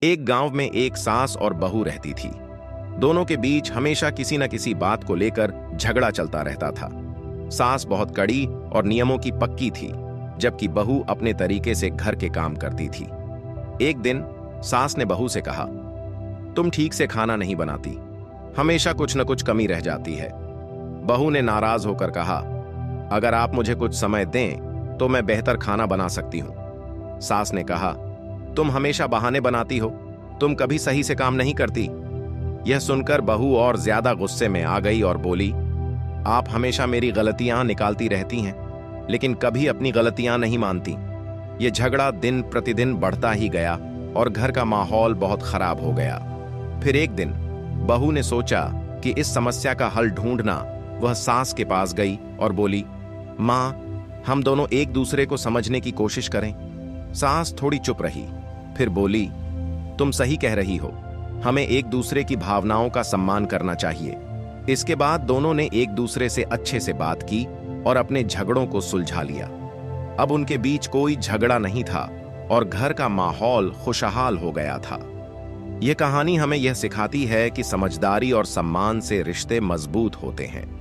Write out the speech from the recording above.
एक गांव में एक सास और बहू रहती थी। दोनों के बीच हमेशा किसी न किसी बात को लेकर झगड़ा चलता रहता था। सास बहुत कड़ी और नियमों की पक्की थी, जबकि बहू अपने तरीके से घर के काम करती थी। एक दिन सास ने बहू से कहा, तुम ठीक से खाना नहीं बनाती, हमेशा कुछ न कुछ कमी रह जाती है। बहू ने नाराज होकर कहा, अगर आप मुझे कुछ समय दें तो मैं बेहतर खाना बना सकती हूं। सास ने कहा, तुम हमेशा बहाने बनाती हो, तुम कभी सही से काम नहीं करती। यह सुनकर बहू और ज्यादा गुस्से में आ गई और बोली, आप हमेशा मेरी गलतियां निकालती रहती हैं, लेकिन कभी अपनी गलतियां नहीं मानती। यह झगड़ा दिन प्रतिदिन बढ़ता ही गया और घर का माहौल बहुत खराब हो गया। फिर एक दिन बहू ने सोचा कि इस समस्या का हल ढूंढना। वह सास के पास गई और बोली, माँ, हम दोनों एक दूसरे को समझने की कोशिश करें। सास थोड़ी चुप रही, फिर बोली, तुम सही कह रही हो, हमें एक दूसरे की भावनाओं का सम्मान करना चाहिए। इसके बाद दोनों ने एक दूसरे से अच्छे से बात की और अपने झगड़ों को सुलझा लिया। अब उनके बीच कोई झगड़ा नहीं था और घर का माहौल खुशहाल हो गया था। यह कहानी हमें यह सिखाती है कि समझदारी और सम्मान से रिश्ते मजबूत होते हैं।